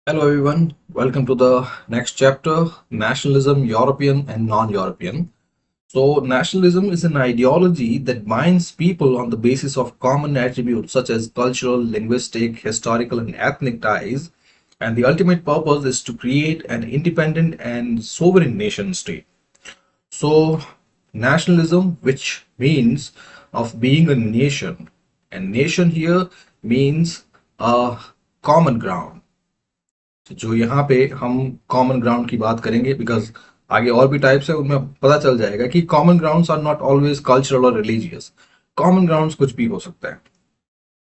Hello, everyone. Welcome to the next chapter, nationalism, European and non-European. So, nationalism is an ideology that binds people on the basis of common attributes such as cultural, linguistic, historical, and ethnic ties. And the ultimate purpose is to create an independent and sovereign nation state. So, nationalism, which means of being a nation, and nation here means a common ground. जो यहाँ पे हम common ground की बात करेंगे because आगे और भी टाइप्स है उनमें पता चल जाएगा कि common grounds are not always cultural और रिलीजियस कॉमन ग्राउंड्स कुछ भी हो सकता है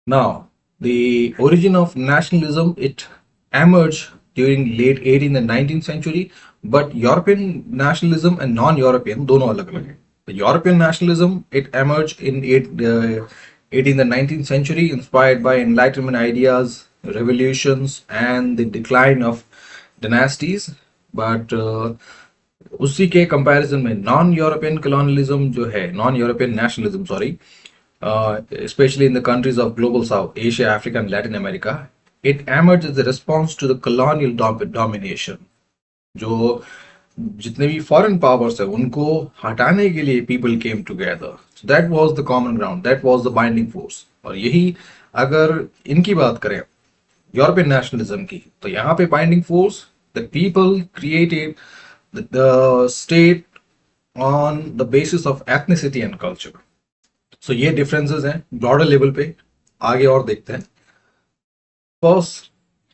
now the origin of nationalism it emerged during late 18th and 19th century but European nationalism and non-European दोनों अलग अलग है the European nationalism it emerged in 18th and 19th century inspired by enlightenment ideas revolutions and the decline of dynasties but उसी के comparison में non European colonialism जो है non European nationalism sorry especially in the countries of global south asia africa and latin america it emerged as a response to the colonial domination जो जितने भी foreign powers है उनको हटाने के लिए people came together that was the common ground that was the binding force और यही अगर इनकी बात करें यूरोपियन नेशनलिज्म की तो यहाँ पे binding force the people created the state on the basis of ethnicity and culture so ये डिफरेंसेस हैं ब्रॉडर लेवल पे आगे और देखते हैं फर्स्ट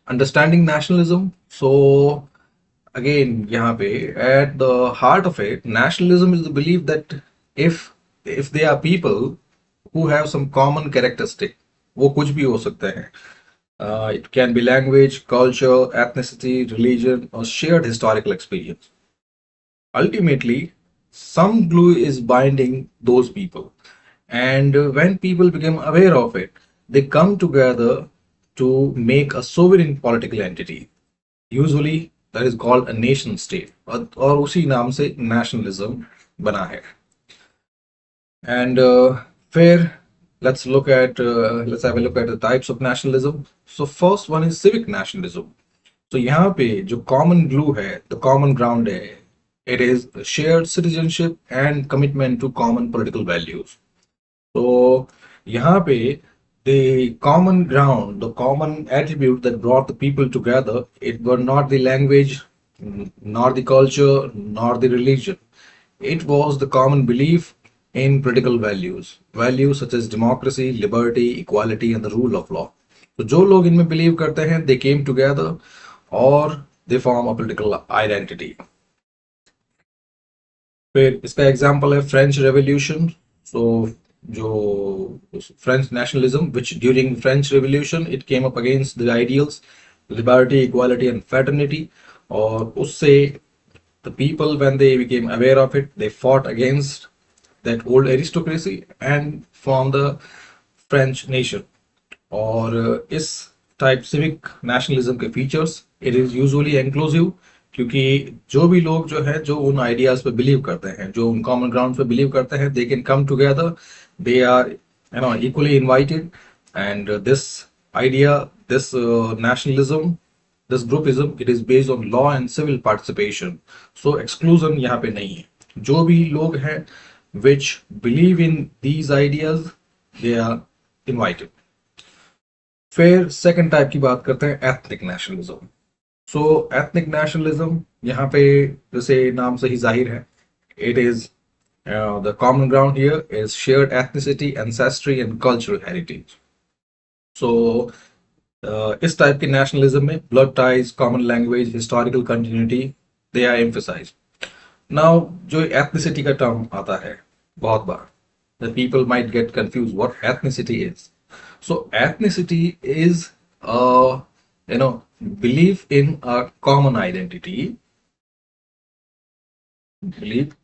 अंडरस्टैंडिंग नेशनलिज्म सो again यहाँ पे at the heart of it nationalism is the belief that if if they are people who have some common characteristic वो कुछ भी हो सकता है it can be language culture ethnicity religion or shared historical experience ultimately some glue is binding those people and when people become aware of it they come together to make a sovereign political entity usually that is called a nation state और उसी नाम से nationalism बना है and फिर let's look at let's have a look at the types of nationalism so first one is civic nationalism so यहाँ पे जो common glue है the common ground है it is shared citizenship and commitment to common political values so यहाँ पे the common ground, the common attribute that brought the people together, it were not the language, nor the culture, nor the religion. It was the common belief in political values, values such as democracy, liberty, equality, and the rule of law. तो जो लोग इनमें believe करते हैं they came together और they form a political identity. फिर इसका example है फ्रेंच रेवोल्यूशन सो जो French nationalism which during French revolution it came up against the ideals liberty equality and fraternity और उससे the people when they became aware of it they fought against that old aristocracy and from the French nation और इस type civic nationalism के features it is usually inclusive क्योंकि जो भी लोग जो है जो उन आइडियाज पे बिलीव करते हैं जो उन कॉमन ग्राउंड पे बिलीव करते हैं they can come together they are equally invited and this idea this nationalism this groupism it is based on law and civil participation so exclusion यहाँ पे नहीं है जो भी लोग हैं which believe in these ideas they are invited फिर second type की बात करते हैं एथनिक नेशनलिज्म सो एथनिक नेशनलिज्म यहाँ पे जैसे नाम से ही जाहिर है it is the common ground here is shared ethnicity, ancestry, and cultural heritage. So, इस टाइप के नेशनलिज्म में blood ties common language historical continuity they are emphasised now जो एथनिसिटी का टर्म आता है बहुत बार the people might get confused what ethnicity is so ethnicity is a belief in a common identity belief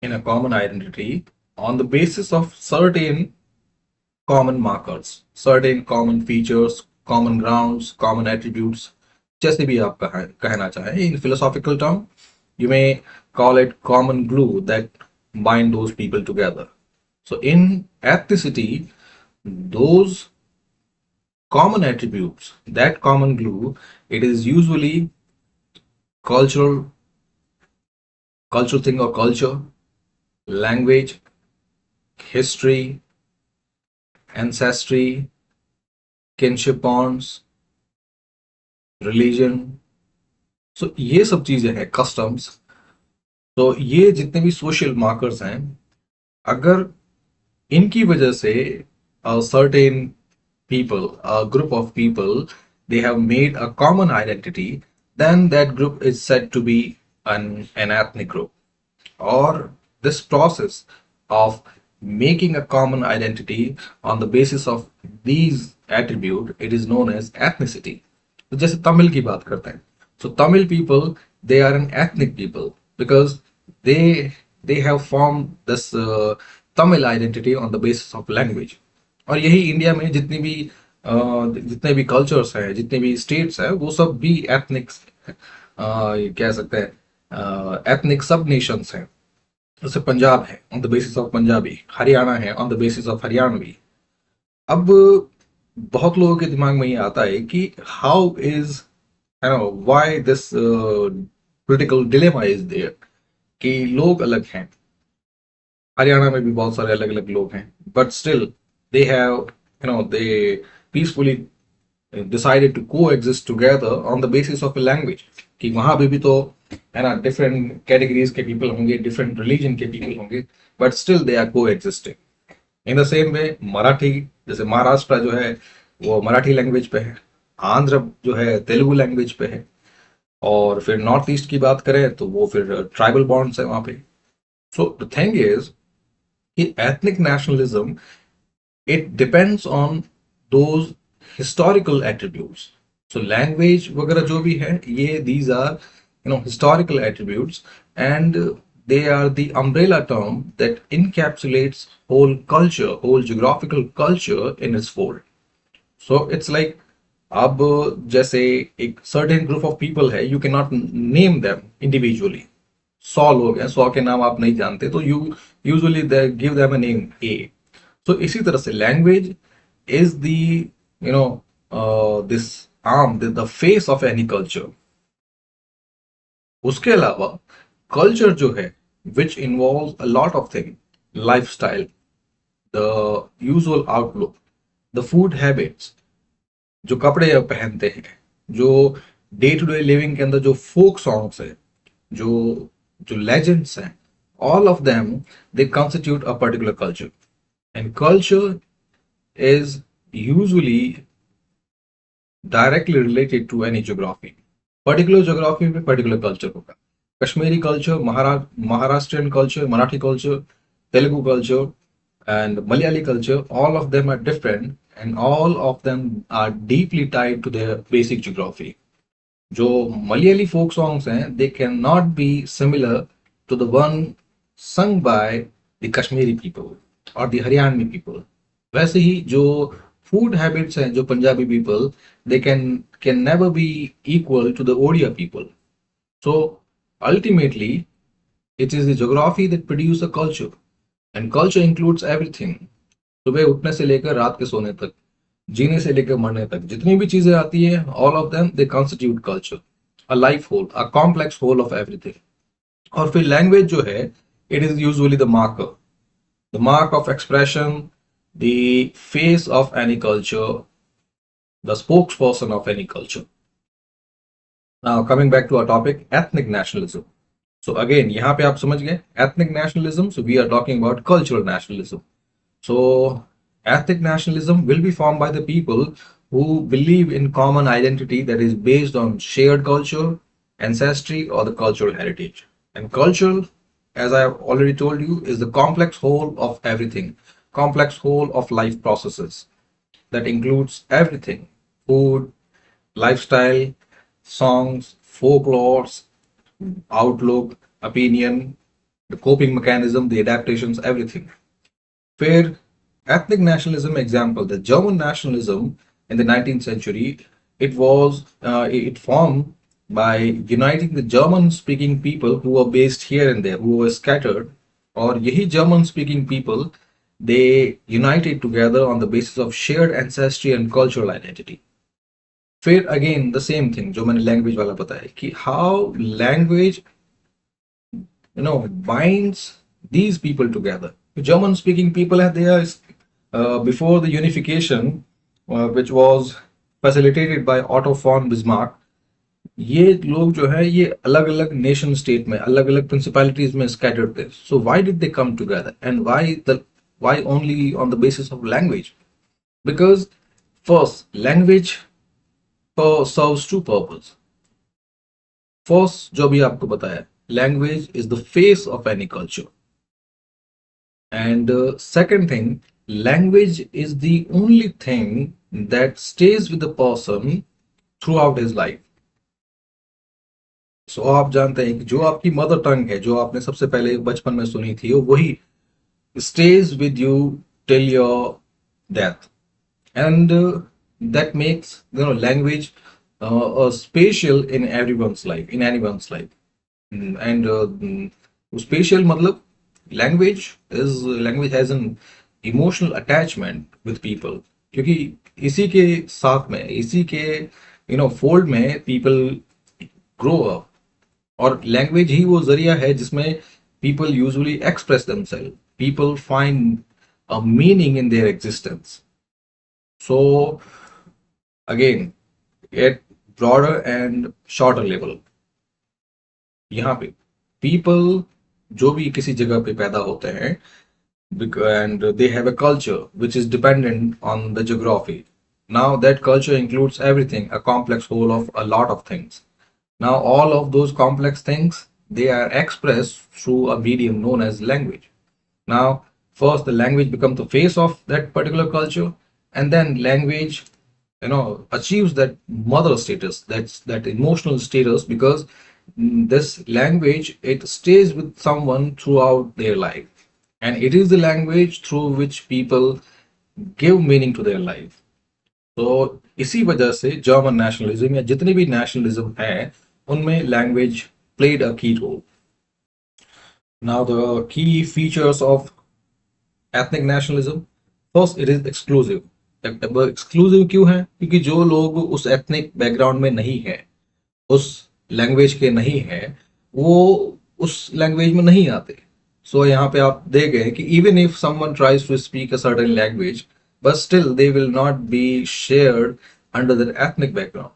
in a common identity on the basis of certain common markers, certain common features, common grounds, common attributes. जैसे भी आप कहना चाहें in philosophical term, you may call it common glue that bind those people together. So in ethnicity, those common attributes, that common glue, it is usually cultural, cultural thing or culture, language, history, ancestry, kinship bonds, religion. सो ये सब चीजें हैं, customs. तो ये जितने भी social markers हैं, अगर इनकी वजह से certain people, a group of people, they have made a common identity, then that group is said to be an ethnic group. Or this process of making a common identity on the basis of these attribute, it is known as ethnicity. तो जैसे तमिल की बात करते हैं, so Tamil people, they are an ethnic people because they have formed this Tamil identity on the basis of language. और यही India में जितने भी कल्चर्स हैं, जितने भी स्टेट्स हैं, वो सब भी एथनिक कह सकते हैं, एथनिक सब नेशंस हैं। जैसे पंजाब है on the basis of Punjabi, Haryana है on the basis of Haryanvi. अब बहुत लोगों के दिमाग में ये आता है कि how is why this political dilemma is there, कि लोग अलग हैं, हरियाणा में भी बहुत सारे अलग अलग लोग हैं, but still they have they peacefully decided to coexist together on the basis of a language। कि वहां भी तो है ना, डिफरेंट कैटेगरीज के पीपल होंगे, डिफरेंट रिलीजन के पीपल होंगे, बट स्टिल दे आर को existing. In the same way Marathi, जैसे महाराष्ट्र जो है वो मराठी लैंग्वेज पे है, आंध्र जो है तेलुगु लैंग्वेज पे है, और फिर नॉर्थ ईस्ट की बात करें तो वो फिर ट्राइबल बॉन्ड्स है वहां पे। सो द थिंग इज कि ethnic nationalism, it depends on those historical attributes। so language वगैरह जो भी है, ये these are historical attributes, and they are the umbrella term that encapsulates whole culture, whole geographical culture in its fold। so it's like, अब जैसे एक certain group of people है, you cannot name them individually। 100 लोग हैं, 100 के नाम आप नहीं जानते, तो you usually they give them a name A। तो इसी तरह से language is the this arm, the face of any culture. उसके अलावा कल्चर जो है, which involve a lot of thing, life style, the usual outlook, the food habits, जो कपड़े पहनते हैं, जो डे टू डे लिविंग के अंदर जो फोक सॉन्ग्स है, जो जो लेजेंड्स हैं, all of them, they constitute a particular culture। and culture is usually directly related to any geography। particular geography में particular culture होगा। Kashmiri culture, Maharashtrian culture, Marathi culture, Telugu culture and Malayali culture, all of them are different and all of them are deeply tied to their basic geography। जो Malayali folk songs हैं, they cannot be similar to the one sung by the Kashmiri people और दी Haryanvi people. वैसे ही जो food habits हैं, जो Punjabi people, they can never be equal to the Odia people. So ultimately it is the geography that produce a culture, and culture includes everything. सुबह उठने से लेकर रात के सोने तक, जीने से लेकर मरने तक, जितनी भी चीजें आती है, all of them they constitute culture, a life whole, a complex whole of everything. और फिर लैंग्वेज जो है, it is usually the marker, the mark of expression, the face of any culture, the spokesperson of any culture। Now coming back to our topic, ethnic nationalism। So again, यहाँ पे आप समझ गए ethnic nationalism, so we are talking about cultural nationalism। So ethnic nationalism will be formed by the people who believe in common identity that is based on shared culture, ancestry, or the cultural heritage। And cultural, as I have already told you, is the complex whole of everything, complex whole of life processes that includes everything: food, lifestyle, songs, folklore, outlook, opinion, the coping mechanism, the adaptations, everything। फिर ethnic nationalism example, the German nationalism in the 19th century, it formed by uniting the German speaking people who were based here and there, who were scattered। और यही German speaking people they united together on the basis of shared ancestry and cultural identity. फिर again the same thing जो मैंने language वाला बताया कि how language binds these people together. German speaking people are there before the unification, which was facilitated by Otto von Bismarck. ये लोग जो है ये अलग अलग नेशन स्टेट में अलग अलग प्रिंसिपैलिटीज में स्कैटर्ड थे. So why did they come together and why only on the basis of language? Because first language serves two purpose. First जो भी आपको बताया, language is the face of any culture. And second thing, language is the only thing that stays with the person throughout his life. So आप जानते हैं कि जो आपकी मदर टंग है, जो आपने सबसे पहले बचपन में सुनी थी, वही stays with you till your death. And that makes language spatial in everyone's life, in anyone's life. And spatial मतलब language has an emotional attachment with people, क्योंकि इसी के साथ में इसी के फोल्ड में people grow up. और लैंग्वेज ही वो जरिया है जिसमें people usually express themselves, people find a meaning in their existence. So again, at broader and shorter level, यहाँ पे people जो भी किसी जगह पे पैदा होते हैं and they have a culture which is dependent on the geography. Now that culture includes everything, a complex whole of a lot of things. Now all of those complex things, they are expressed through a medium known as language. Now first the language becomes the face of that particular culture, and then language achieves that mother status, that's that emotional status, because this language, it stays with someone throughout their life, and it is the language through which people give meaning to their life. तो इसी वजह से German nationalism या जितने भी nationalism हैं उनमें language played a key role. Now the key features of ethnic nationalism, first it is exclusive. Exclusive क्यों है? क्योंकि जो लोग उस एथनिक बैकग्राउंड में नहीं है, उस लैंग्वेज के नहीं है, वो उस लैंग्वेज में नहीं आते. सो यहाँ पे आप देख गए कि even if someone tries to speak a certain language, but still they will not be shared under their ethnic background,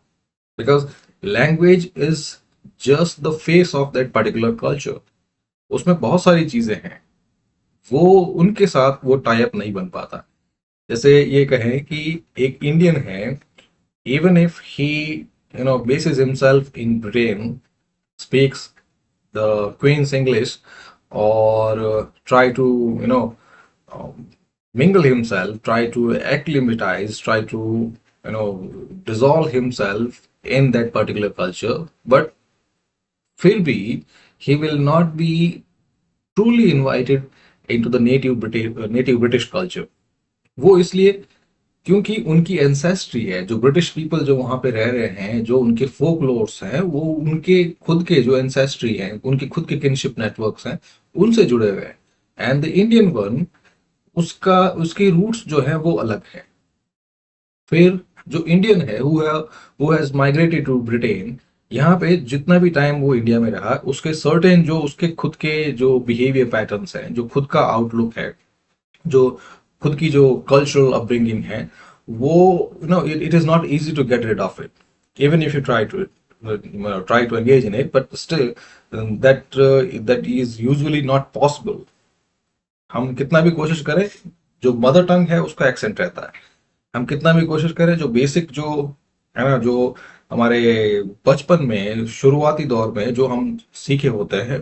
because language is just the face of that particular culture. उसमें बहुत सारी चीजें हैं, वो उनके साथ वो टाई अप नहीं बन पाता. जैसे ये कहें कि एक इंडियन है, even if he bases himself in Britain, speaks the Queen's English, or try to mingle himself, try to acclimatize, try to dissolve himself in that particular culture, but फिर भी he will not be truly invited into the native British culture. वो इसलिए क्योंकि उनकी ancestry है, जो British people जो वहां पे रह रहे हैं, जो उनके फोकलोर्स हैं, वो उनके खुद के जो एंसेस्ट्री हैं, उनके खुद के किनशिप नेटवर्क्स हैं, उनसे जुड़े हुए हैं. एंड द इंडियन वन, उसकी रूट्स जो है वो अलग है. फिर जो इंडियन है who has migrated to Britain, यहाँ पे जितना भी टाइम वो इंडिया में रहा, उसके सर्टेन जो उसके खुद के जो बिहेवियर पैटर्न्स हैं, जो खुद का आउटलुक है, जो खुद की जो कल्चरल अपब्रिंगिंग है, वो it is not easy to get rid of it, even if you try to engage in it, but still that is usually not possible. हम कितना भी कोशिश करें, जो मदर टंग है उसका एक्सेंट रहता है. हम कितना भी कोशिश करें, जो बेसिक जो है ना, जो हमारे बचपन में शुरुआती दौर में जो हम सीखे होते हैं,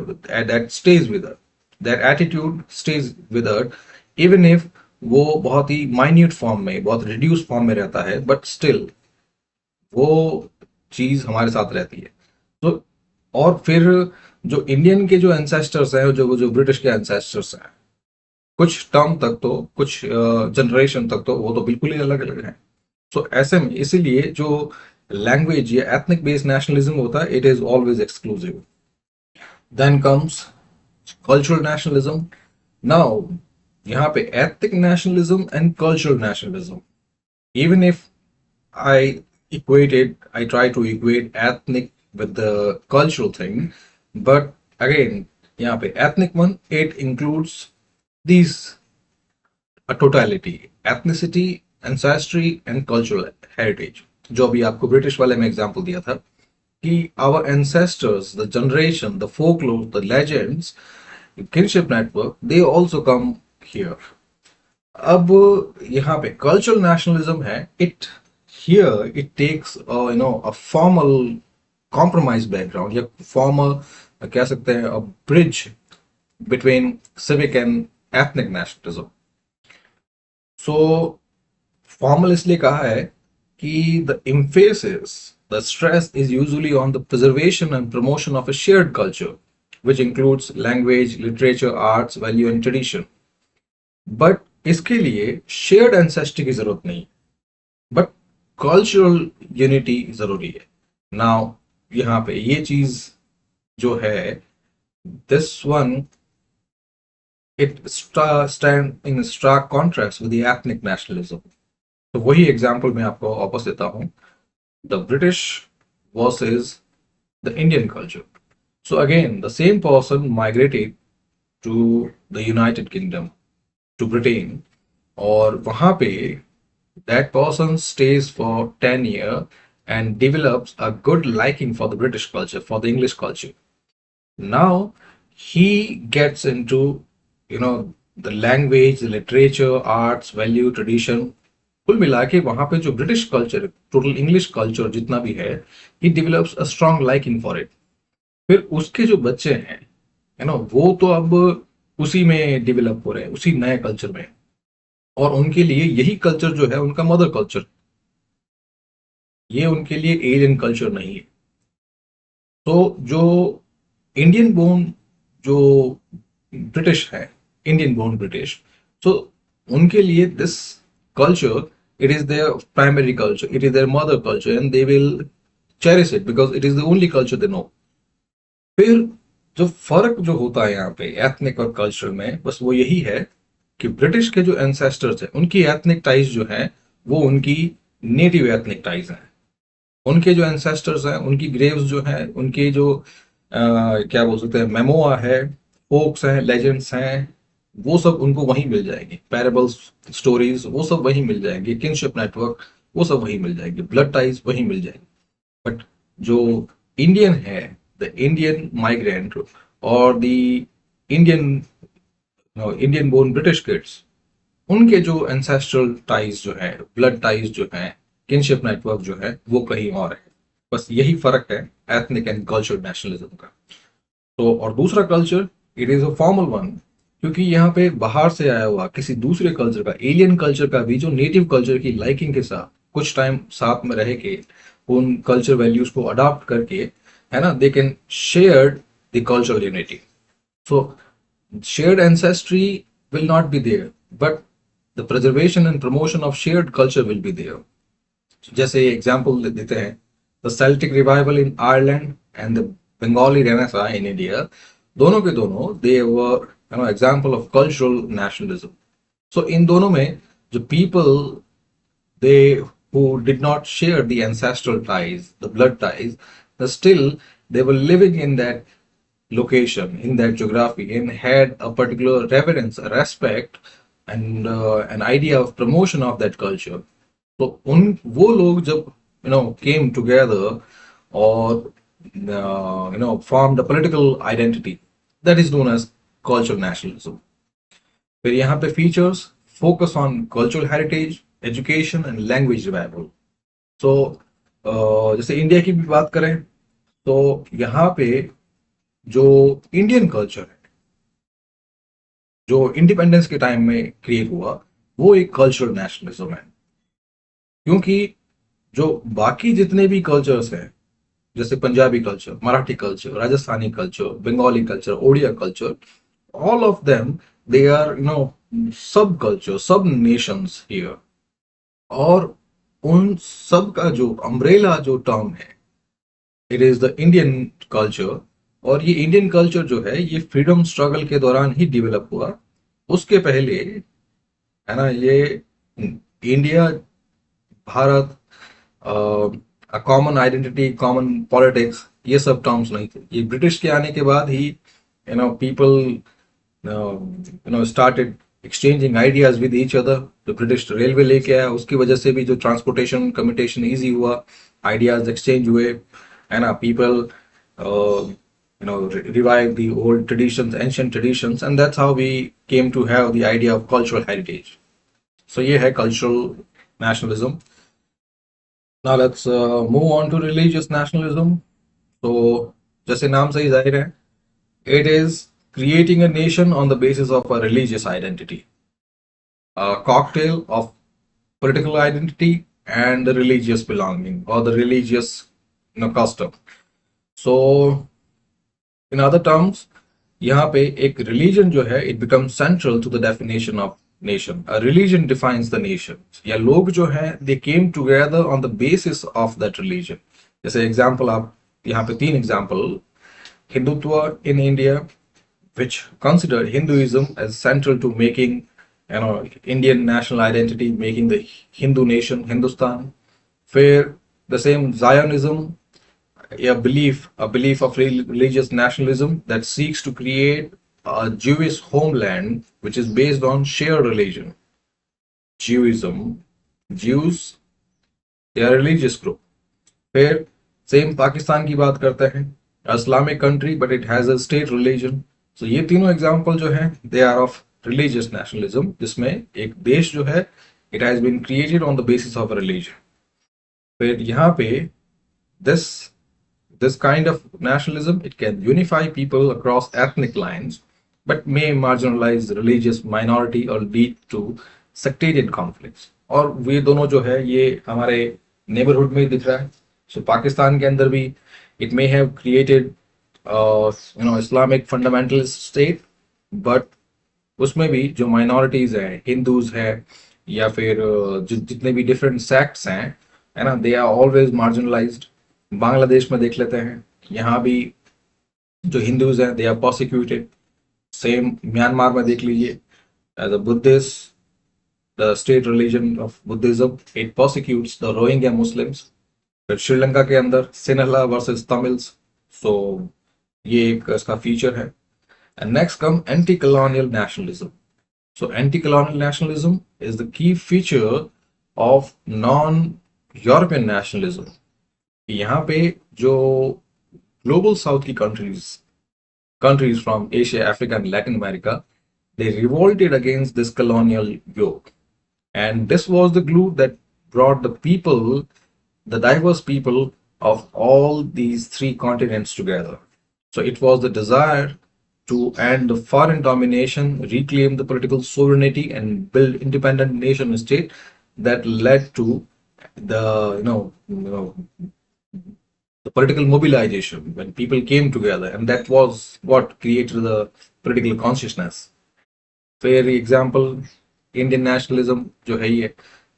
that stage with us, that attitude stage with us, even if वो बहुत ही माइन्यूट फॉर्म में, बहुत रिड्यूस फॉर्म में रहता है, बट स्टिल वो चीज हमारे साथ रहती है. तो और फिर जो इंडियन के जो एंसेस्टर्स हैं, जो ब्रिटिश के एंसेस्टर्स हैं, कुछ टर्म तक तो, कुछ जनरेशन तक तो वो तो बिल्कुल ही अलग अलग हैं. सो ऐसे में इसीलिए जो लैंग्वेज या एथनिक बेस्ड नेशनलिज्म होता है, it is always exclusive. Then comes cultural nationalism. Now यहाँ पे ethnic nationalism and cultural nationalism. Even if I try to equate ethnic with the cultural thing, but again, यहाँ पे ethnic one, it includes these a totality, ethnicity, ancestry and cultural heritage. जो अभी आपको British वाले में example दिया था कि our ancestors, the generation, the folklore, the legends, kinship network, they also come here. अब यहाँ पे कल्चरल नेशनलिज्म है, it here it takes a formal compromise background या फॉर्मल कह सकते हैं a bridge between civic and ethnic nationalism. So formal इसलिए कहा है कि the emphasis, the stress is usually on the preservation and promotion of a shared culture, which includes language, literature, arts, value and tradition. But इसके लिए shared ancestry की जरूरत नहीं, but cultural unity जरूरी है. नाउ यहाँ पे ये चीज जो है, this one it stand in stark contrast with the ethnic nationalism. तो वही एग्जांपल मैं आपको वापस देता हूं, the British versus the Indian culture. So again the same person migrated to the United Kingdom, to Britain, और वहां पे that person stays for 10 years and develops a good liking for the British culture, for the English culture. Now he gets into, the language, the literature, arts, value, tradition. कुल मिला के वहां पे जो British culture, total English culture जितना भी है, he develops a strong liking for it. फिर उसके जो बच्चे हैं, वो तो अब उसी में डेवलप हो रहे हैं, उसी नए कल्चर में, और उनके लिए यही कल्चर जो है उनका मदर कल्चर, ये उनके लिए एलियन कल्चर नहीं है. तो जो इंडियन बोर्न जो ब्रिटिश है, इंडियन बोर्न ब्रिटिश, तो उनके लिए this culture, it is there primary culture, it is there mother culture and they will cherish it because it is the only culture they know. फिर जो फर्क जो होता है यहाँ पे एथनिक और कल्चर में, बस वो यही है कि ब्रिटिश के जो एंसेस्टर्स हैं उनकी एथनिक टाइज जो है वो उनकी नेटिव एथनिक टाइज हैं. उनके जो एंसेस्टर्स हैं, उनकी ग्रेव्स जो हैं, उनके जो क्या बोल सकते हैं, मेमोआ है, फोक्स हैं, लेजेंड्स हैं, वो सब उनको वहीं मिल जाएंगे. पैराबल्स, स्टोरीज, वो सब वहीं मिल जाएंगे. किनशिप नेटवर्क, वो सब वहीं मिल जाएंगे. ब्लड टाइज वहीं मिल जाएंगे. बट जो इंडियन है, द इंडियन माइग्रेंट और the Indian Indian born British kids, उनके जो एंसेस्ट्रल टाइज जो है, ब्लड टाइज जो है, किनशिप नेटवर्क जो है, वो कहीं और है. बस यही फर्क है एथनिक एंड कल्चरल नेशनलिज्म का. तो और दूसरा culture, it is a formal one, क्योंकि यहाँ पे बाहर से आया हुआ किसी दूसरे कल्चर का, एलियन कल्चर का भी जो नेटिव कल्चर की लाइकिंग के साथ कुछ टाइम साथ में रह के उन कल्चर वैल्यूज को अडॉप्ट करके, है ना, they can share the cultural unity. So shared ancestry will not be there, but the preservation and promotion of shared culture will be there. जैसे एग्जाम्पल देते हैं, the Celtic revival in Ireland and the Bengali renaissance in India, दोनों के दोनों दे वर example of cultural nationalism. सो इन दोनों में जो people they who did not share the ancestral ties, the blood ties, but still they were living in that location, in that geography, and had a particular reverence, a respect, and an idea of promotion of that culture. तो उन वो लोग जब came together or formed a political identity, that is known as cultural nationalism. फिर यहाँ पे features focus on cultural heritage, education and language revival. So जैसे India की भी बात करें तो यहाँ पे जो इंडियन कल्चर है, जो इंडिपेंडेंस के टाइम में क्रिएट हुआ, वो एक कल्चरल नेशनलिज्म है. क्योंकि जो बाकी जितने भी कल्चर्स हैं, जैसे Punjabi culture, Marathi culture, Rajasthani culture, Bengali culture, Odia culture, all of them, they are सब कल्चर, सब नेशंस हियर. और उन सब का जो अम्ब्रेला जो टर्म है, it is the Indian culture. और ये इंडियन कल्चर जो है, ये फ्रीडम स्ट्रगल के दौरान ही डेवलप हुआ. उसके पहले है ना, ये India, Bharat, common identity, common politics, ये सब टर्म्स नहीं थे। ये ब्रिटिश के आने के बाद ही people started exchanging ideas with each other। जो ब्रिटिश रेलवे लेके आया उसकी वजह से भी जो ट्रांसपोर्टेशन कम्युनिकेशन इजी हुआ, आइडियाज एक्सचेंज हुए, है ना। People revive the old traditions, ancient traditions, and that's how we came to have the idea of cultural heritage। So ये है cultural nationalism। Now let's move on to religious nationalism। So जैसे नाम से ही जाहिर है, it is creating a nation on the basis of a religious identity, a cocktail of political identity and the religious belonging or the religious custom। So in other terms, यहाँ पे एक religion जो है it becomes central to the definition of nation। A religion defines the nation। या लोग जो हैं they came together on the basis of that religion। जैसे example, आप यहाँ पे 3 example, Hindutva in India, which considered Hinduism as central to making Indian national identity, making the Hindu nation Hindustan। Where the same Zionism, a belief of religious nationalism that seeks to create a Jewish homeland which is based on shared religion। Jewism, Jews, they are a religious group। फिर same Pakistan की बात करते हैं, Islamic country but it has a state religion. So ये तीनों example जो हैं they are of religious nationalism, जिसमें एक देश जो है it has been created on the basis of religion. फिर यहाँ पे this this kind of nationalism, it can unify people across ethnic lines but may marginalize religious minority or lead to sectarian conflicts। और ये दोनों जो है ये हमारे नेबरहुड में दिख रहा है। सो पाकिस्तान के अंदर भी it may have created Islamic fundamentalist state, but उसमें भी जो minorities हैं, हिंदूज हैं या फिर जितने भी different sects हैं, है ना, they are always marginalized। Bangladesh में देख लेते हैं, यहाँ भी जो हिंदूज हैं they are prosecuted. Same Myanmar में देख लीजिए, as a Buddhist, the state religion of Buddhism it prosecutes the Rohingya Muslims. फिर श्रीलंका के अंदर सिन्हला वर्सेस तमिल्स। सो ये एक इसका फीचर है। And next come anti colonial nationalism. So anti colonial nationalism is the key feature of non European nationalism. यहाँ पे जो ग्लोबल साउथ की countries from Asia, Africa and Latin America, they revolted against this colonial yoke, and this was the glue that brought the people, the diverse people of all these 3 continents together। So it was the desire to end the foreign domination, reclaim the political sovereignty and build independent nation state that led to the the political mobilization when people came together, and that was what created the political consciousness। फिर example Indian nationalism जो है ये,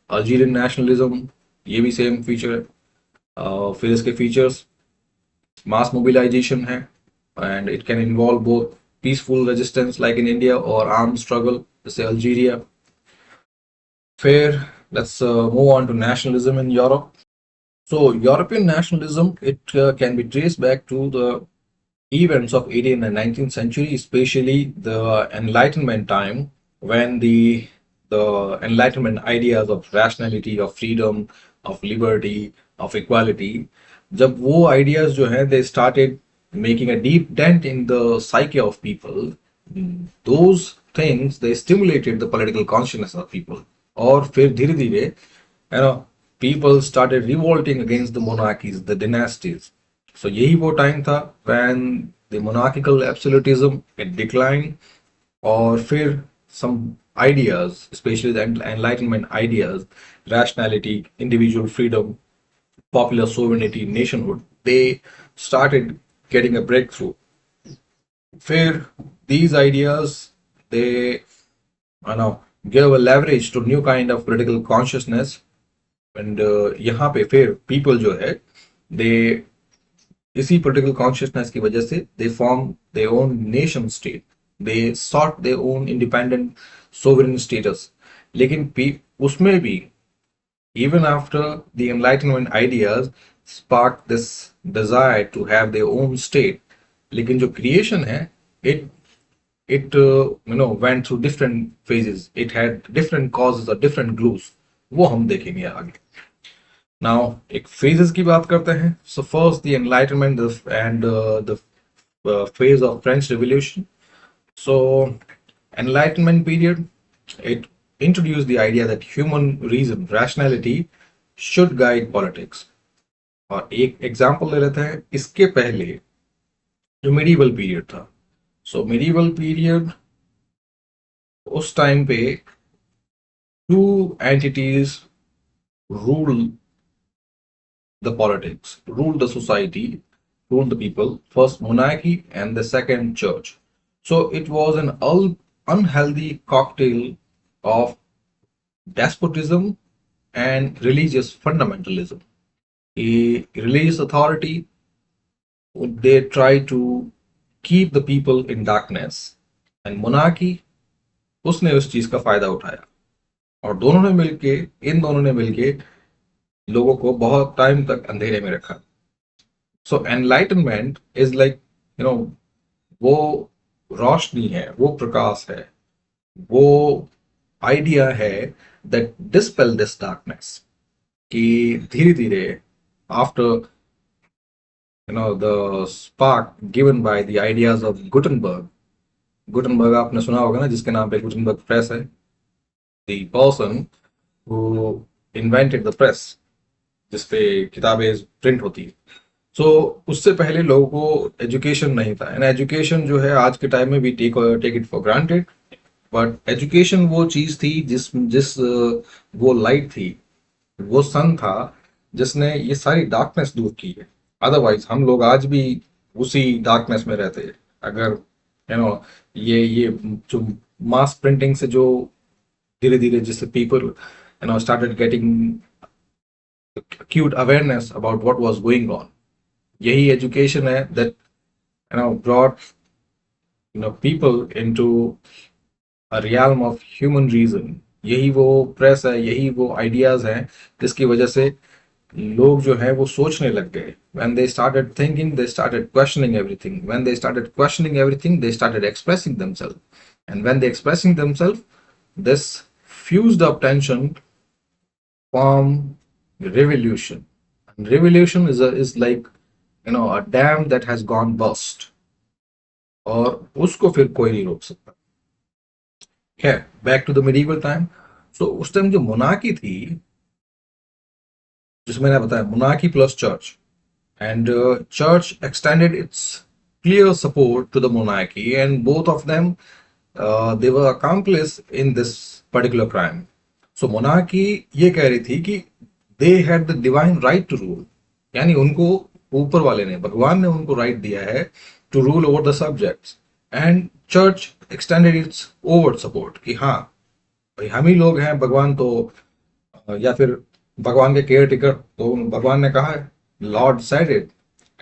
Algerian nationalism, ये भी same feature है। फिर इसके features mass mobilisation है, and it can involve both peaceful resistance like in India और आर्म स्ट्रगल जैसे अल्जीरिया। फिर let's move on to nationalism in Europe. So European nationalism, it can be traced back to the events of 18th and 19th century, especially the Enlightenment time, when the Enlightenment ideas of rationality, of freedom, of liberty, of equality, जब वो ideas जो हैं they started making a deep dent in the psyche of people, those things they stimulated the political consciousness of people। और फिर धीरे धीरे people started revolting against the monarchies, the dynasties। So यही वो time था when the monarchical absolutism it declined, और फिर some ideas, especially the enlightenment ideas, rationality, individual freedom, popular sovereignty, nationhood, they started getting a breakthrough। फिर these ideas they gave a leverage to new kind of political consciousness, and यहाँ पे फिर people जो है दे इसी political consciousness की वजह से they form their own nation state. they sought their own independent sovereign status. लेकिन उसमें भी even after the enlightenment ideas sparked this desire to have their own state, लेकिन जो creation है, it went through different phases, it had different causes or different glues. वो हम देखेंगे आगे. Now एक phases की बात करते हैं. So first the enlightenment and the phase of French Revolution. So enlightenment period, it introduced the idea that human reason, rationality should guide politics. और एक एग्जाम्पल ले लेते हैं इसके पहले जो medieval period था. So medieval period, उस टाइम पे two entities rule the politics, rule the society, rule the people. First monarchy and the second church. So it was an unhealthy cocktail of despotism and religious fundamentalism. A religious authority, they try to keep the people in darkness, and monarchy उसने उस चीज का फायदा उठाया और इन दोनों ने मिलके लोगों को बहुत टाइम तक अंधेरे में रखा. सो एनलाइटनमेंट इज लाइक वो रोशनी है, वो प्रकाश है, वो आइडिया है दैट डिस्पेल दिस डार्कनेस, कि धीरे धीरे after the spark given by the ideas of Gutenberg आपने सुना होगा ना, जिसके नाम पे गुटनबर्ग प्रेस है, the person who invented the press, जिसपे किताबें प्रिंट होती है. सो उससे पहले लोगों को एजुकेशन नहीं था, एंड एजुकेशन जो है आज के टाइम में भी take it for granted, but education वो चीज थी जिस वो लाइट थी, वो सन था जिसने ये सारी डार्कनेस दूर की है. अदरवाइज हम लोग आज भी उसी डार्कनेस में रहते हैं. अगर ये जो मास प्रिंटिंग से जो धीरे धीरे जिससे people started getting acute awareness about what was going on, यही education है that brought people into a realm of human reason. यही वो प्रेस है, यही वो आइडियाज हैं जिसकी वजह से लोग जो है वो सोचने लग गए. When they started thinking, they started questioning everything. When they started questioning everything, they started expressing themselves. And when they expressing themselves, this fused up tension formed revolution. And revolution is like a dam that has gone burst. और उसको फिर कोई नहीं रोक सकता. Okay, back to the medieval time. So उस time जो monarchy थी, जिसमें मैंने बताया monarchy plus church, and church extended its clear support to the monarchy, and both of them they were accomplice in this particular crime. So monarchy ये कह रही थी कि they had the divine right to rule, यानी उनको ऊपर वाले ने, भगवान ने उनको राइट दिया है to rule over the subjects, and church extended its overt support कि हाँ भाई हम ही लोग हैं, भगवान तो या फिर भगवान के केयर टेकर, तो भगवान ने कहा है, Lord said it,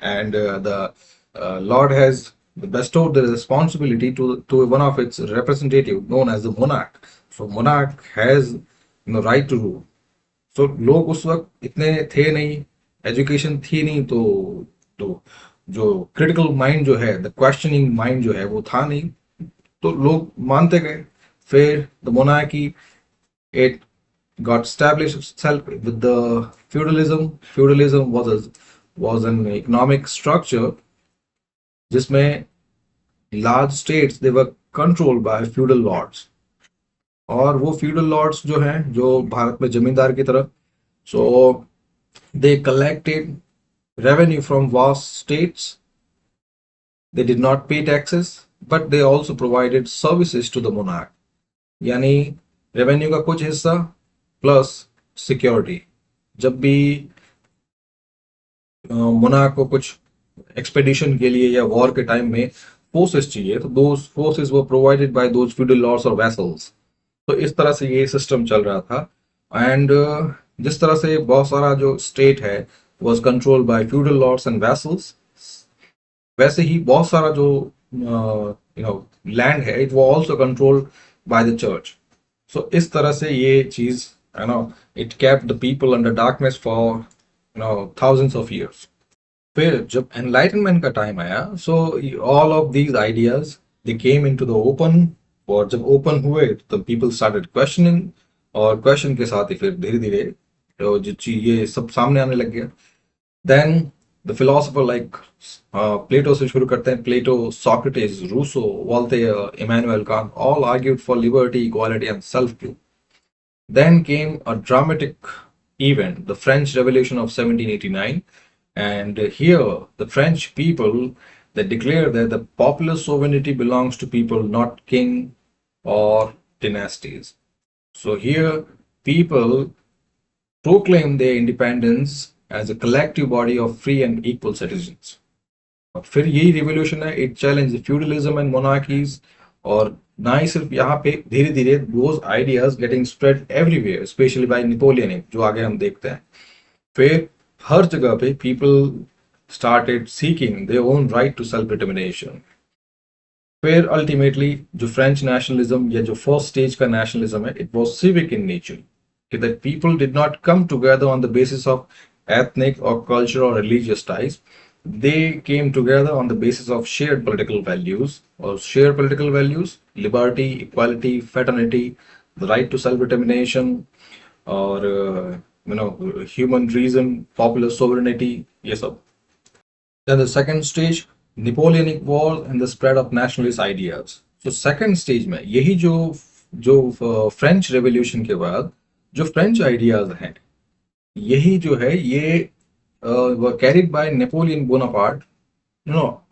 and the Lord has bestowed the responsibility to one of its representative known as the monarch. So monarch has right to rule. So लोग उस वक्त इतने थे नहीं, एजुकेशन थी नहीं, तो जो क्रिटिकल माइंड जो है, द क्वेश्चनिंग माइंड जो है वो था नहीं, तो लोग मानते गए. फिर the monarchy it got established itself with the feudalism. Feudalism was an economic structure जिसमें large states they were controlled by feudal lords. और वो feudal lords जो हैं, जो भारत में जमींदार की तरह, so they collected revenue from vast states. They did not pay taxes, but they also provided services to the monarch. यानी रेवेन्यू का कुछ हिस्सा प्लस सिक्योरिटी. जब भी मोनार्क को कुछ एक्सपेडिशन के लिए या वॉर के टाइम में फोर्सेस चाहिए, तो those forces were provided by those feudal lords और वैसल्स. तो इस तरह से ये सिस्टम चल रहा था. एंड जिस तरह से बहुत सारा जो स्टेट है was controlled by feudal lords and vessels, वैसे ही बहुत सारा जो लैंड है, it was also controlled by the church. So इस तरह से ये चीज, it kept the people under darkness for thousands of years. फिर जब एनलाइटनमेंट का टाइम आया, so all of these ideas they came into the open, और जब ओपन हुए तो पीपल स्टार्टेड क्वेश्चनिंग, और क्वेश्चन के साथ ही फिर धीरे धीरे जो चीज ये सब सामने आने लग गया. Then the philosopher like Plato से शुरू करते हैं, Plato, Socrates, Rousseau, Voltaire, Immanuel Kant, all argued for liberty, equality and self truth. Then came a dramatic event, the French Revolution of 1789, and here the French people, they declared that the popular sovereignty belongs to people, not king or dynasties. So here people proclaim their independence as a collective body of free and equal citizens. और फिर यही revolution है, it challenge feudalism and monarchies. और ना ही सिर्फ यहाँ पे, धीरे धीरे those ideas getting spread everywhere, specially by Napoleon, जो आगे हम देखते हैं. फिर हर जगह पे people started seeking their own right to self determination. फिर अल्टीमेटली जो फ्रेंच नेशनलिज्म या जो फर्स्ट स्टेज का नेशनलिज्म है, it was civic in nature, that people did not come together on the basis of ethnic or cultural or religious ties. They came together on the basis of shared political values, liberty, equality, fraternity, the right to self-determination, or human reason, popular sovereignty, ये सब. Then the second stage, Napoleonic Wars and the spread of nationalist ideas. So second stage में यही जो French revolution के बाद जो French ideas हैं, यही जो है ये were carried by Napoleon Bonaparte,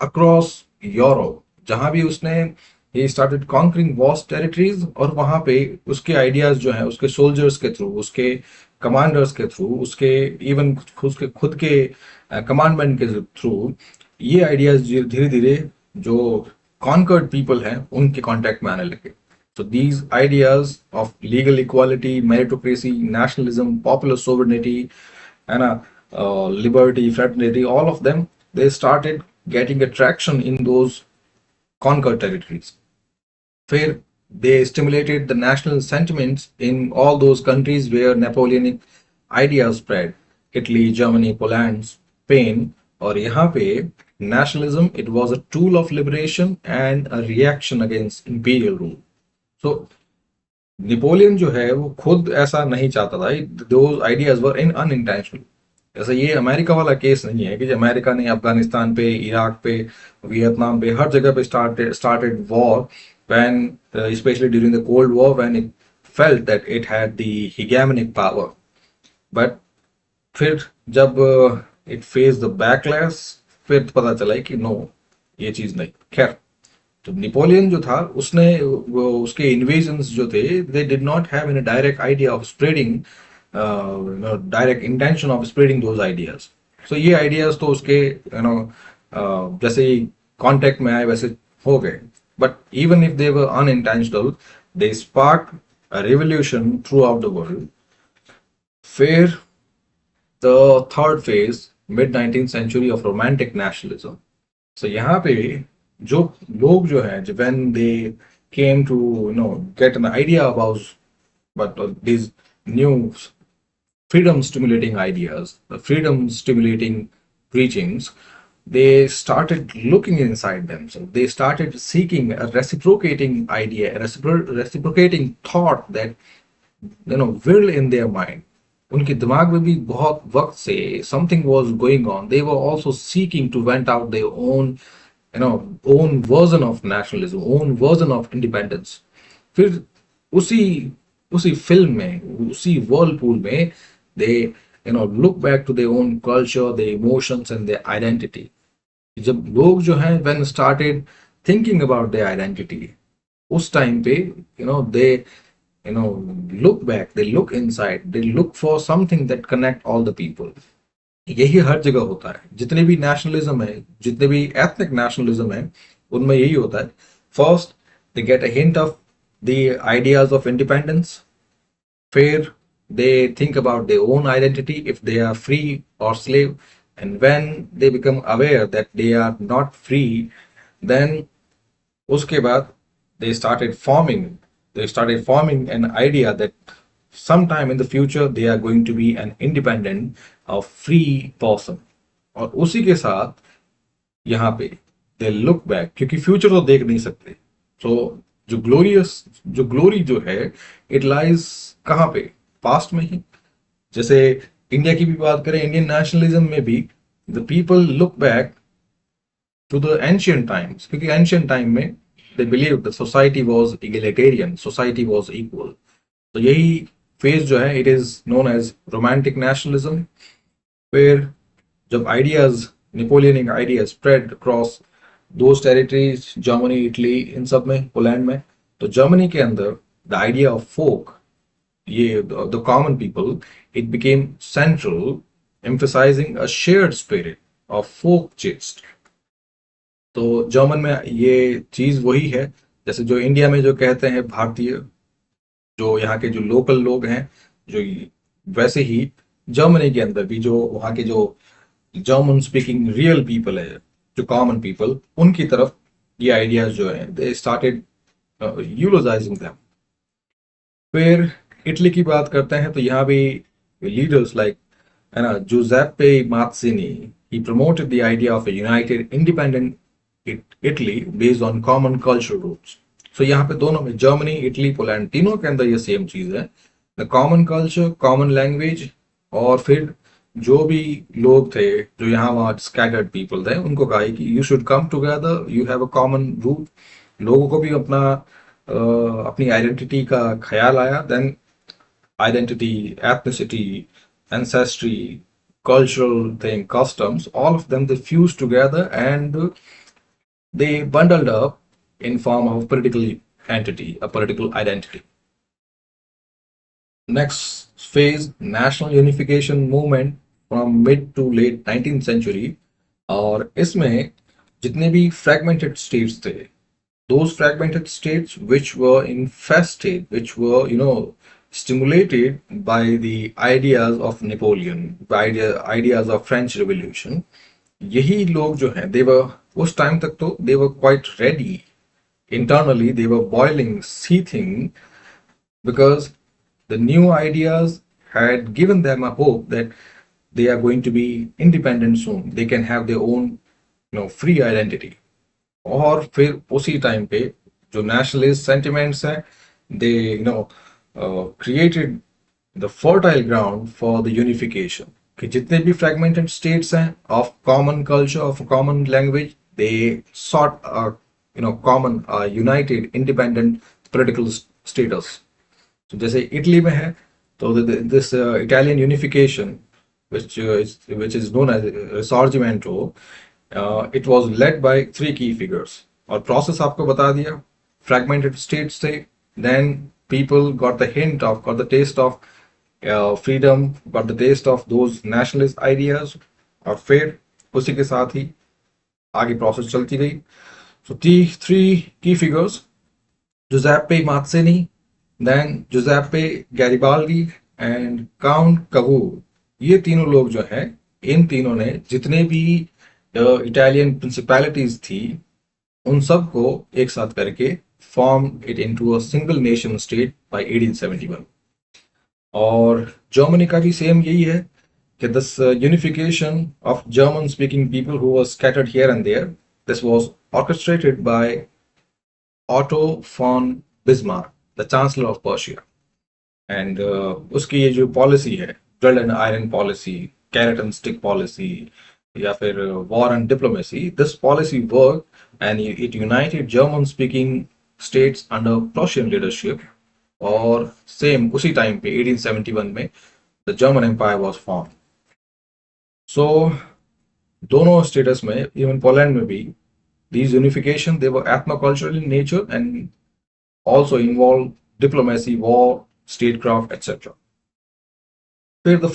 across Europe. जहां भी उसने he started conquering vast territories, और वहां पे उसके आइडियाज जो हैं, उसके सोल्जर्स के थ्रू, उसके कमांडर्स के थ्रू, उसके इवन उसके खुद के कमांडमेंट के थ्रू, ये आइडियाज धीरे धीरे जो कॉन्कर्ड पीपल हैं उनके कांटेक्ट में आने लगे. So these ideas of legal equality, meritocracy, nationalism, popular sovereignty, and liberty, fraternity, all of them, they started getting attraction in those conquered territories. फिर they stimulated the national sentiments in all those countries where Napoleonic ideas spread, Italy, Germany, Poland, Spain. और यहाँ पे nationalism, it was a tool of liberation and a reaction against imperial rule. So Napoleon जो है वो खुद ऐसा नहीं चाहता था, those ideas were in unintentional. जैसे ये अमेरिका वाला केस नहीं है कि अमेरिका ने अफगानिस्तान पे, इराक पे, वियतनाम पे, हर जगह पे started war when especially during the Cold War, when it felt that it had the hegemonic power. But फिर जब it faced the backlash, फिर पता चला कि नो, ये चीज नहीं. खैर, तो नेपोलियन जो था उसने उसके इन्वेजन्स जो थे, they did not have any direct idea of spreading, direct intention of spreading those ideas. So ये आइडियाज तो उसके जैसे ही कांटेक्ट में आए वैसे हो गए. But even if they were unintentional, they spark a revolution throughout the world. फिर the third phase, mid 19th century of romantic nationalism. So यहाँ पे जो लोग जो हैं, when they came to get an idea about these new freedom stimulating ideas, the freedom stimulating preachings, they started looking inside themselves. They started seeking a reciprocating idea, a reciprocating thought that will in their mind. उनके दिमाग में भी बहुत वक्त से something was going on. They were also seeking to vent out their own own version of nationalism, own version of independence. फिर उसी film में, उसी whirlpool में, they look back to their own culture, their emotions and their identity. जब लोग जो हैं when started thinking about their identity, उस टाइम पे they look back, they look inside, they look for something that connect all the people. यही हर जगह होता है. जितने भी नेशनलिज्म है, जितने भी एथनिक नेशनलिज्म है, उनमें यही होता है. First they get a hint of the ideas of independence. फिर they think about their own identity, if they are free और slave. And when they become aware that they are not free, then उसके बाद they started forming an idea that sometime in the future they are going to be an independent free person. और उसी के साथ यहाँ पे they look back, क्योंकि future तो देख नहीं सकते, तो जो ग्लोरी जो है इट लाइज कहाँ पे, पास्ट में ही। जैसे इंडिया की भी बात करें, इंडियन नेशनलिज्म में भी the people look back to the ancient times, क्योंकि एंशियंट टाइम में they believe the society was egalitarian, society was equal. तो यही फेज जो है it is known as romantic nationalism. फिर जब ideas, Napoleonic ideas spread across those territories, Germany, Italy, इन सब में, पोलैंड में, तो जर्मनी के अंदर द आइडिया ऑफ फोक, ये the common people, it became central, emphasizing a shared spirit of folk chist। तो जर्मन में ये चीज वही है, जैसे जो इंडिया में जो कहते हैं भारतीय, जो यहाँ के जो लोकल लोग हैं, जो वैसे ही जर्मनी के अंदर भी जो वहाँ के जो जर्मन स्पीकिंग रियल पीपल है, जो कॉमन पीपल, उनकी तरफ ये आइडियाज जो है दे स्टार्टेड यूटिलाइजिंग देम। फिर इटली की बात करते हैं तो यहाँ भी लीडर्स लाइक, है ना, Giuseppe Mazzini, he promoted the idea of a united independent Italy based on common cultural roots। So यहाँ पे दोनों में, जर्मनी, इटली, पोलैंड, तीनों के अंदर ये सेम चीज है, the common culture, common language, और फिर जो भी लोग थे जो यहाँ वहाँ स्कैटर्ड पीपल थे, उनको कहा कि you should come together, you have a common root. लोगों को भी अपनी आइडेंटिटी का ख्याल आया। Then identity, ethnicity, ancestry, cultural thing, customs, all of them they fused together and they bundled up in form of a political entity, a political identity। Next phase, national unification movement from mid to late 19th century। और इसमें जितने भी fragmented states थे, those fragmented states which were infested, which were, you know, stimulated by the ideas of Napoleon, by ideas of French Revolution, यही लोग जो हैं, they were, उस टाइम तक तो they were quite ready internally, they were boiling, seething, because the new ideas had given them a hope that they are going to be independent soon, they can have their own, you know, free identity। और फिर उसी time पे जो nationalist sentiments हैं, they you know created the fertile ground for the unification, कि जितने भी fragmented states हैं of common culture, of common language, they sought a, you know, common united independent political status। so जैसे Italy में है तो this Italian unification which is known as Risorgimento, it was led by three key figures। और process आपको बता दिया, fragmented states थे, then people got the taste of freedom, got the taste of those nationalist ideas, और फिर उसी के साथ ही आगे प्रोसेस चलती गई। So three key figures, Giuseppe Mazzini, then Giuseppe Garibaldi and Count Cavour। ये तीनों लोग जो हैं, इन तीनों ने जितने भी इटालियन प्रिंसिपैलिटीज थी उन सब को एक साथ करके formed it into a single nation state by 1871। और जर्मनी का भी सेम यही है कि this unification of German speaking people who was scattered here and there, this was orchestrated by Otto von Bismarck, the Chancellor of Prussia। and उसकी ये जो policy है, drill and iron policy, carrot and stick policy, या फिर war and diplomacy, this policy work and it united German speaking states under Prussian leadership। और same उसी time पे 1871 में the German Empire was formed। so दोनों status में, even Poland में भी, these unification they were ethnocultural in nature and also involved diplomacy, war, statecraft, etc। फिर the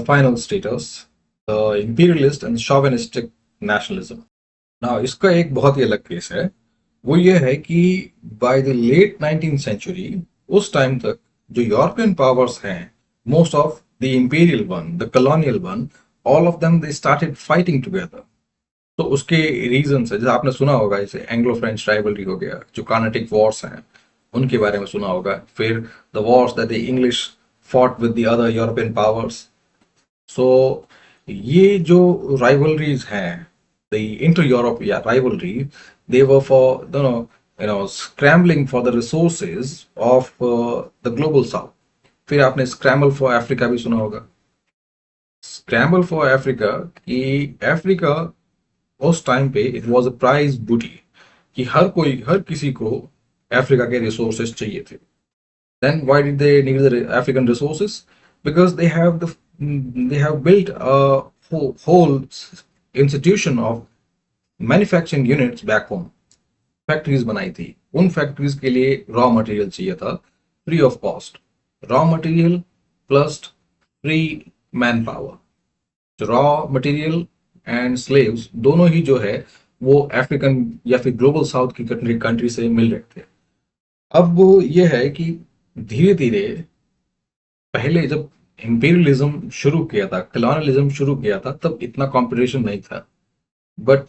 final status, the imperialist and chauvinistic nationalism। Now इसका एक बहुत ही अलग case है, वो ये है कि by the late 19th century, उस टाइम तक जो यूरोपियन पावर्स हैं, most of the imperial one, the colonial one, all of them they started fighting together. तो उसके रीजन है, जैसे आपने सुना होगा, जैसे एंग्लो फ्रेंच राइवलरी हो गया, जो कार्नेटिक वॉर्स हैं उनके बारे में सुना होगा, फिर the wars that the English fought with the other European powers. So ये जो राइवलरीज हैं, द इंटर यूरोप या rivalry, they were for scrambling for the resources of the global south. फिर आपने स्क्रैम्बल फॉर अफ्रीका भी सुना होगा। Scramble for Africa, कि अफ्रीका उस टाइम पे it was a prize booty, कि हर किसी को अफ्रीका के रिसोर्सेज चाहिए थे। Then why did they need the African resources? Because they have built a whole institution of manufacturing units back home. Factories बनाई थी, उन फैक्ट्रीज के लिए रॉ मटेरियल चाहिए था free of cost. Raw material plus free man power. Raw material and slaves दोनों ही जो है वो अफ्रीकन या फिर ग्लोबल साउथ की कंट्री से मिल रहे थे। अब वो ये है कि धीरे धीरे, पहले जब इंपीरियलिज्म शुरू किया था, कॉलोनियलिज्म शुरू किया था, तब इतना कंपटीशन नहीं था। बट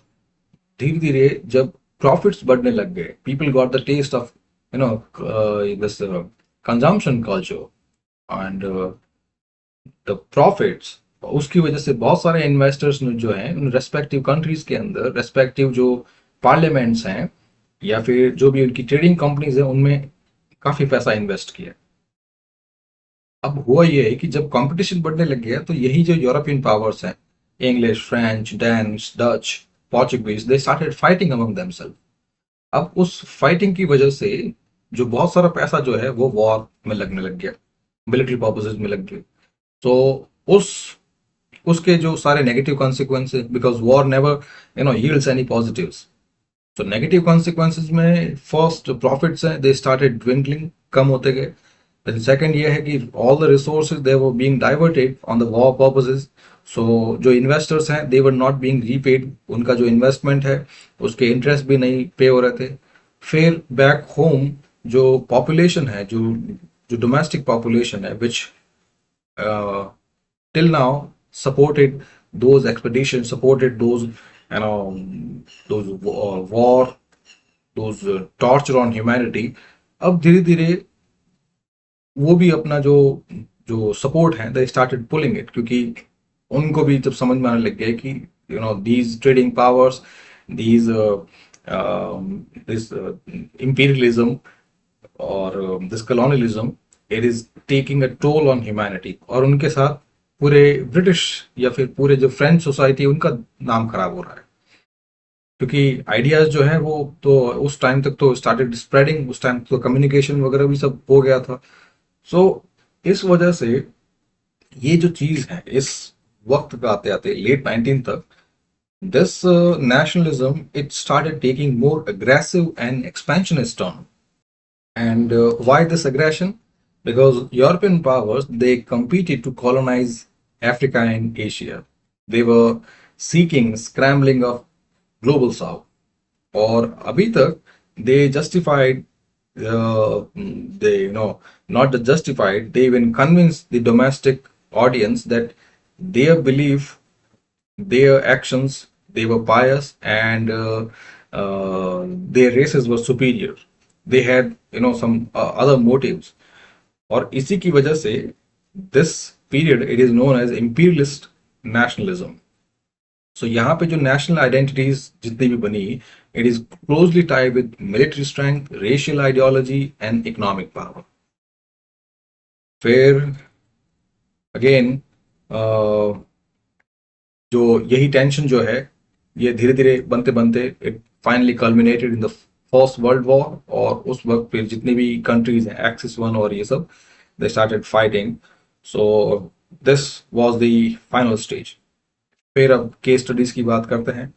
धीरे धीरे जब प्रॉफिट्स बढ़ने लग गए, people got the taste of this consumption culture and the profits. उसकी वजह से बहुत सारे इन्वेस्टर्स ने जो है उन रेस्पेक्टिव कंट्रीज के अंदर, रेस्पेक्टिव जो पार्लियामेंट्स हैं या फिर जो भी उनकी ट्रेडिंग कंपनीज हैं, उनमें काफी पैसा इन्वेस्ट किया। अब हुआ ये है कि जब कंपटीशन बढ़ने लग गया, तो यही जो यूरोपियन पावर्स हैं, English, French, Danish, Dutch, Portuguese, they started fighting among themselves. अब उस फाइटिंग की वजह से जो बहुत सारा पैसा जो है वो वॉर में लगने लग गया, मिलिट्री पर्पसेज में लग गया। तो उस उसके जो सारे negative consequences, because war never yields any positives. तो नेगेटिव कॉन्सिक्वेंसेज में फर्स्ट प्रॉफिट्स हैं, दे स्टार्टेड ड्विंकलिंग, कम होते गए। देन सेकंड ये है कि all the resources they were being diverted on the war purposes. So जो इन्वेस्टर्स हैं, they were not being repaid, उनका जो इन्वेस्टमेंट है उसके इंटरेस्ट भी नहीं पे हो रहे थे। फिर बैक होम जो पॉपुलेशन है, जो जो डोमेस्टिक पॉपुलेशन है, विच till now supported those expeditions, supported those those war, those torture on humanity, अब धीरे धीरे वो भी अपना जो जो सपोर्ट है, दे स्टार्टेड पुलिंग इट, क्योंकि उनको भी जब समझ में आने लग गया कि these trading powers, these this imperialism और this colonialism, it is taking a toll on humanity. और उनके साथ पूरे ब्रिटिश या फिर पूरे जो फ्रेंच सोसाइटी, उनका नाम खराब हो रहा है, क्योंकि आइडियाज जो है वो तो उस टाइम तक तो स्टार्टेड स्प्रेडिंग, उस टाइम तो कम्युनिकेशन वगैरह भी सब हो गया था। सो इस वजह से ये जो चीज है, इस वक्त पे आते आते लेट 19 तक, this nationalism, it started taking more aggressive and expansionist turn. And why this aggression? Because European powers, they competed to colonize Africa and Asia. They were seeking scrambling of global south. और अभी तक they justified, they not just justified, they even convinced the domestic audience that their belief, their actions, they were pious, and their races were superior. They had some other motives. और इसी की वजह से this period, it is known as imperialist nationalism. So यहाँ पे जो national identities जितनी भी बनी, it is closely tied with military strength, racial ideology and economic power. फिर अगेन जो यही टेंशन जो है, ये धीरे धीरे बनते बनते it finally culminated in the first world war. और उस वक्त फिर जितनी भी कंट्रीज हैं, एक्सिस वन और ये सब, दे started fighting. So this was the final stage. फिर अब केस स्टडीज की बात करते हैं।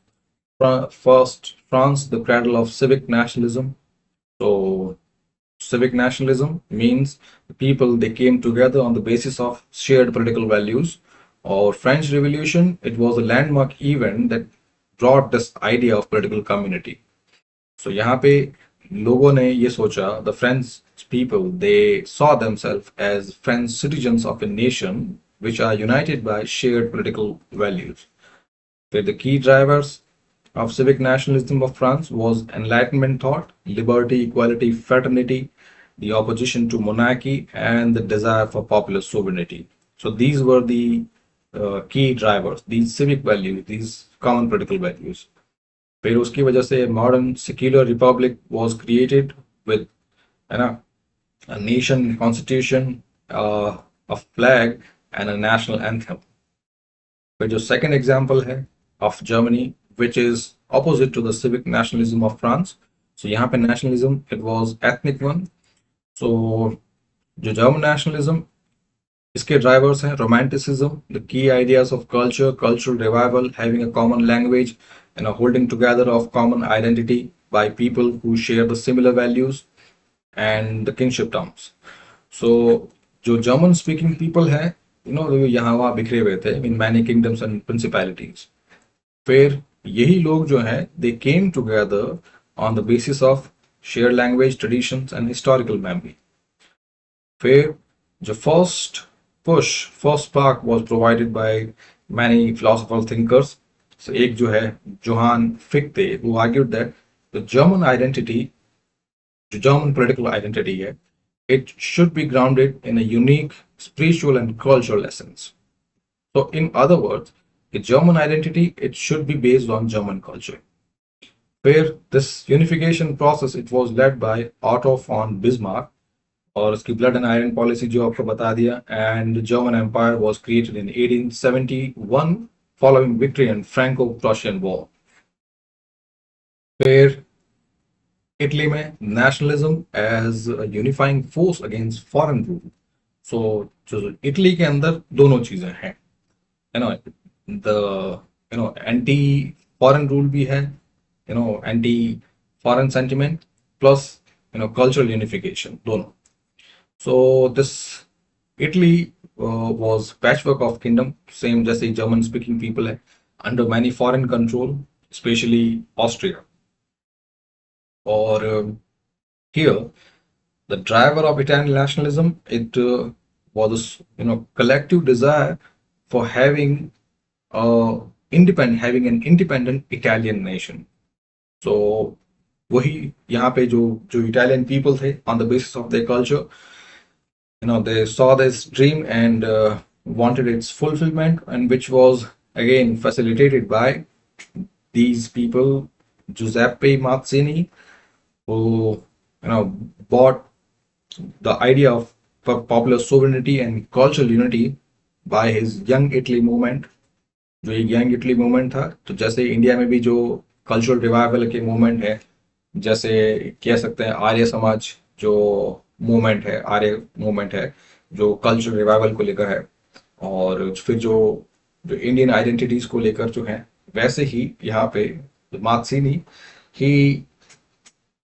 First, France, the cradle of civic nationalism. तो civic nationalism means the people, they came together on the basis of shared political values. Or French Revolution, it was a landmark event that brought this idea of political community. So यहाँ पे लोगों ने ये सोचा, the French people, they saw themselves as French citizens of a nation which are united by shared political values. They're the key drivers. of civic nationalism of France was Enlightenment thought, liberty, equality, fraternity, the opposition to monarchy, and the desire for popular sovereignty. So these were the key drivers, these civic values, these common political values. फिर उसकी वजह से modern secular Republic was created with, है ना, a nation constitution, a flag and a national anthem. फिर जो second example है of Germany which is opposite to the civic nationalism of France. So यहाँ पे nationalism it was ethnic one. So जो German nationalism इसके drivers हैं romanticism, the key ideas of culture, cultural revival, having a common language and a holding together of common identity by people who share the similar values and the kinship terms. So जो German speaking people हैं, यहाँ वहाँ बिखरे हुए थे in many kingdoms and principalities. फिर यही लोग जो हैं they came together on the basis of shared language, traditions and historical memory. फिर the first spark was provided by many philosophical thinkers. So एक जो है Johann Fichte, who argued that the German identity, the German political identity है, it should be grounded in a unique spiritual and cultural essence. So in other words, a German identity, it should be based on German culture. Where this unification process, it was led by Otto von Bismarck, और उसकी blood and iron policy जो आपको बता दिया, and German empire was created in 1871 following victory in Franco Prussian war. फिर Italy में nationalism as unifying force against foreign rule. So जो Italy के अंदर दोनों चीजें हैं, एंटी फॉरेन रूल भी है, anti foreign sentiment plus cultural unification दोनों. So this Italy was patchwork of kingdom, same जैसे German speaking people है, under many foreign control, especially Austria. Or here the driver of Italian nationalism, it was collective desire for having having an independent Italian nation. So वही यहाँ पे जो Italian people थे, on the basis of their culture, they saw this dream and wanted its fulfillment, and which was again facilitated by these people, Giuseppe Mazzini, who bought the idea of popular sovereignty and cultural unity by his Young Italy movement. जो एक young Italy movement था, तो जैसे India में भी जो cultural revival के movement है, जैसे कह सकते हैं आर्य समाज जो मूवमेंट है, आर्य मूवमेंट है जो कल्चरल रिवाइवल को लेकर है, और फिर जो इंडियन आइडेंटिटीज को लेकर जो है, वैसे ही यहाँ पे मार्क्सिनी ही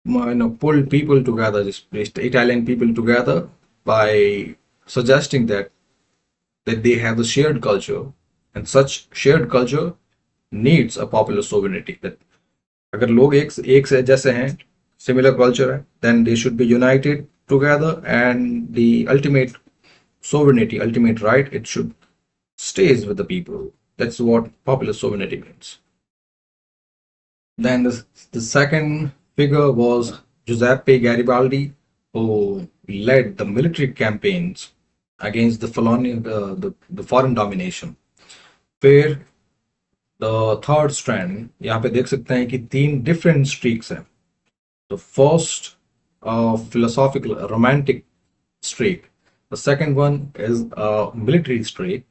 pulled people together, just Italian people together by suggesting that they have the shared culture, and such shared culture needs a popular sovereignty. That अगर लोग एक से जैसे हैं, similar culture है, then they should be united together, and the ultimate sovereignty, ultimate right, it should stays with the people. That's what popular sovereignty means. Then the second figure was Giuseppe Garibaldi, who led the military campaigns against the foreign domination. फिर the third strand, यहाँ पे देख सकते हैं कि 3 different streaks हैं. The first philosophical romantic streak, the second one is a military streak,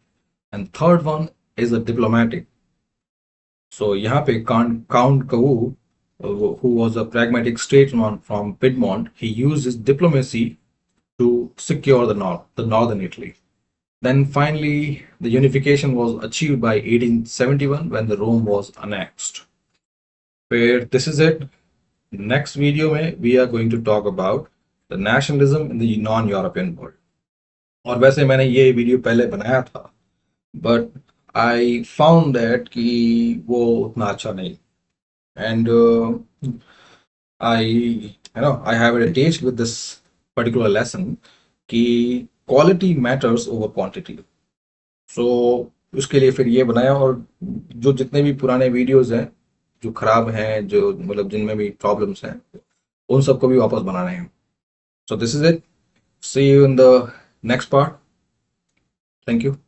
and third one is a diplomatic. So यहाँ पे Count Cavu, who was a pragmatic statesman from Piedmont, he used his diplomacy to secure the northern Italy. Then finally, the unification was achieved by 1871 when the Rome was annexed. Where this is it. Next video में we are going to talk about the nationalism in the non-European world. और वैसे मैंने ये video पहले बनाया था, but I found that कि वो उतना अच्छा नहीं. And I have attached with this particular lesson कि quality matters over quantity. So उसके लिए फिर ये बनाया, और जो जितने भी पुराने वीडियोस हैं जो खराब हैं, जो मतलब जिनमें भी प्रॉब्लम्स हैं, उन सबको भी वापस बनाने हैं. So this is it. See you in the next part. Thank you.